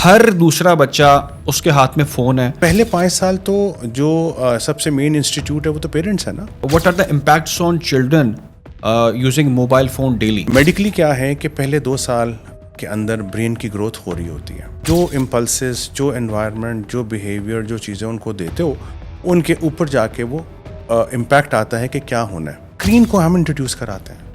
ہر دوسرا بچہ اس کے ہاتھ میں فون ہے. پہلے 5 سال تو جو سب سے مین انسٹیٹیوٹ ہے وہ تو پیرنٹس ہے نا. What are the impacts on children using mobile phone daily? Medically کیا ہے کہ پہلے 2 سال کے اندر برین کی گروتھ ہو رہی ہوتی ہے. جو امپلسز، جو انوائرمنٹ، جو بیہیویئر، جو چیزیں ان کو دیتے ہو، ان کے اوپر جا کے وہ امپیکٹ آتا ہے کہ کیا ہونا ہے. اسکرین کو ہم انٹروڈیوس کراتے ہیں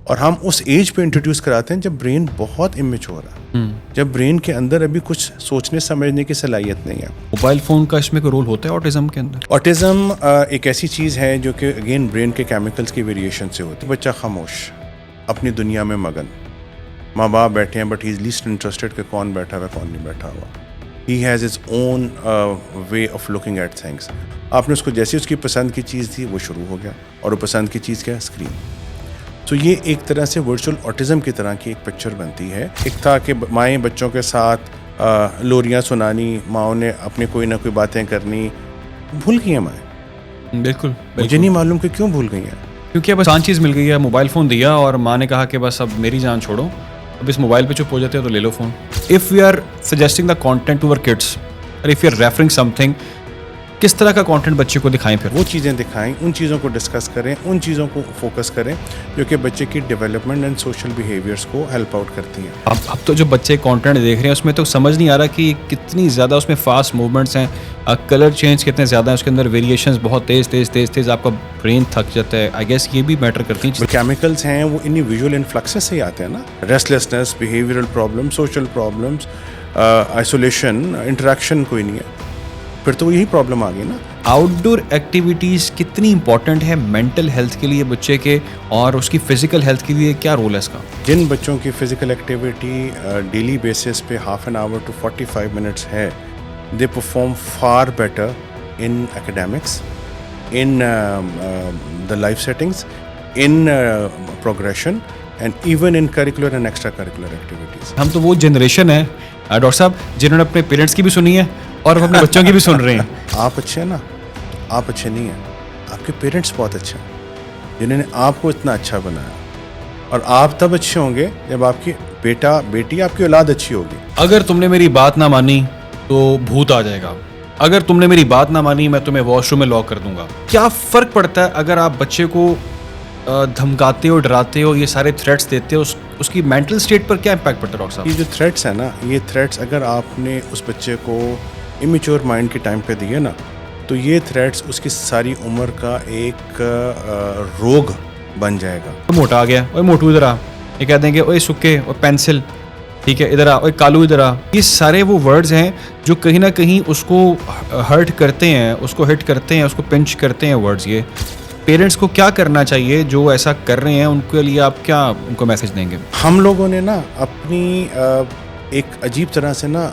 اور ہم اس ایج پہ انٹروڈیوس کراتے ہیں جب برین بہت امیچور ہے، جب برین کے اندر ابھی کچھ سوچنے سمجھنے کی صلاحیت نہیں ہے. موبائل فون کا اس میں کوئی رول ہوتا ہے آٹزم کے اندر؟ آٹزم ایک ایسی چیز ہے جو کہ اگین برین کے کیمیکلز کی ویریشن سے ہوتی ہے. بچہ خاموش، اپنی دنیا میں مگن، ماں باپ بیٹھے ہیں but he is least interested کہ کون بیٹھا ہوا کون نہیں بیٹھا ہوا. He has its own way of looking at things. آپ نے اس کو جیسی اس کی پسند کی چیز تھی وہ شروع ہو گیا، اور وہ پسند کی چیز کیا ہے؟ اسکرین. تو یہ ایک طرح سے ورچوئل آٹزم کی طرح کی ایک پکچر بنتی ہے. ایک تھا کہ مائیں بچوں کے ساتھ لوریاں سنانی، ماؤں نے اپنی کوئی نہ کوئی باتیں کرنی. بھول گئی ہیں مائیں. بالکل. مجھے نہیں معلوم کہ کیوں بھول گئی ہیں. کیونکہ اب آسان چیز مل گئی ہے، موبائل فون دیا اور ماں نے کہا کہ بس اب میری جان چھوڑو، اب اس موبائل پہ چپ ہو جاتے ہیں تو لے لو phone. If we are suggesting the content to our kids اور if you are referring something, کس طرح کا کانٹینٹ بچے کو دکھائیں؟ پھر وہ چیزیں دکھائیں، ان چیزوں کو ڈسکس کریں، ان چیزوں کو فوکس کریں جو کہ بچے کی ڈیولپمنٹ اینڈ سوشل بیہیویئرس کو ہیلپ آؤٹ کرتی ہیں. اب تو جو بچے کانٹینٹ دیکھ رہے ہیں اس میں تو سمجھ نہیں آ رہا کہ کتنی زیادہ اس میں فاسٹ موومنٹس ہیں، کلر چینج کتنے زیادہ ہیں اس کے اندر، ویریشنز بہت تیز، آپ کا برین تھک جاتا ہے. آئی گیس یہ بھی میٹر کرتی ہیں. کیمیکلز ہیں وہ انہی ویژول انفلکسز سے ہی آتے ہیں نا. Restlessness, behavioural problem, social problems, isolation, interaction کوئی نہیں ہے، پھر تو یہی پرابلم آ گئی نا. آؤٹ ڈور ایکٹیویٹیز کتنی امپورٹنٹ ہے مینٹل ہیلتھ کے لیے بچے کے، اور اس کی فزیکل ہیلتھ کے لیے کیا رول ہے اس کا؟ جن بچوں کی فزیکل ایکٹیویٹی ڈیلی بیسس پہ half an hour to 45 minutes ہے، they perform for better in academics, in the life settings, in progression and even in curricular and extra curricular activities. ہم تو وہ جنریشن ہے ڈاکٹر صاحب جنہوں نے اپنے پیرنٹس کی بھی سنی ہے اور اپنے بچوں کی بھی سن رہے ہیں. آپ اچھے ہیں نا، آپ اچھے نہیں ہیں، آپ کے پیرنٹس بہت اچھے ہیں جنہوں نے آپ کو اتنا اچھا بنایا. اور آپ تب اچھے ہوں گے جب آپ کی بیٹا بیٹی، آپ کی اولاد اچھی ہوگی. اگر تم نے میری بات نہ مانی تو بھوت آ جائے گا، اگر تم نے میری بات نہ مانی میں تمہیں واش روم میں لاک کر دوں گا. کیا فرق پڑتا ہے اگر آپ بچے کو دھمکاتے ہو، ڈراتے ہو، یہ سارے تھریٹس دیتے ہو، اس کی مینٹل اسٹیٹ پر کیا امپیکٹ پڑتا ہے ڈاکٹر صاحب؟ یہ جو تھریٹس ہیں نا، یہ تھریٹس اگر آپ نے اس بچے کو امیچور مائنڈ کے ٹائم پہ دیے نا، تو یہ تھریٹس اس کی ساری عمر کا ایک روگ بن جائے گا. موٹا آ گیا، اوے موٹو ادھر آ، یہ کہہ دیں گے اوے سکے، اور پینسل، ٹھیک ہے ادھر آ، اوے کالو ادھر آ. یہ سارے وہ ورڈز ہیں جو کہیں نہ کہیں اس کو ہرٹ کرتے ہیں، اس کو ہٹ کرتے ہیں، اس کو پنچ کرتے ہیں ورڈز. یہ پیرنٹس کو کیا کرنا چاہیے جو ایسا کر رہے ہیں؟ ان کے لیے آپ کیا ان کو میسج دیں گے؟ ہم لوگوں نے نا اپنی ایک عجیب طرح سے نا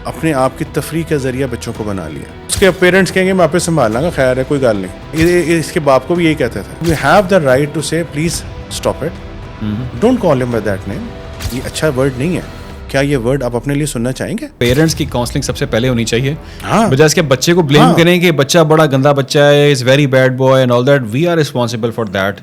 اپنے آپ کی تفریح کا ذریعہ بچوں کو بنا لیا. اس کے پیرنٹس کہیں گے میں آپ پہ سنبھال لوں گا، خیر ہے کوئی گل نہیں. اس کے باپ کو بھی یہی کہتے تھے، you have the right to say please stop it, don't call ہم بائی دیٹ نیم. یہ اچھا ورڈ نہیں ہے. کیا یہ ورڈ آپ اپنے لیے سننا چاہیں گے؟ پیرنٹس کی کاؤنسلنگ سب سے پہلے ہونی چاہیے، ہاں، بجائے اس کے بچے کو بلیم کریں کہ بچہ بڑا گندا بچہ ہے، is very bad boy and all that. We are responsible for that.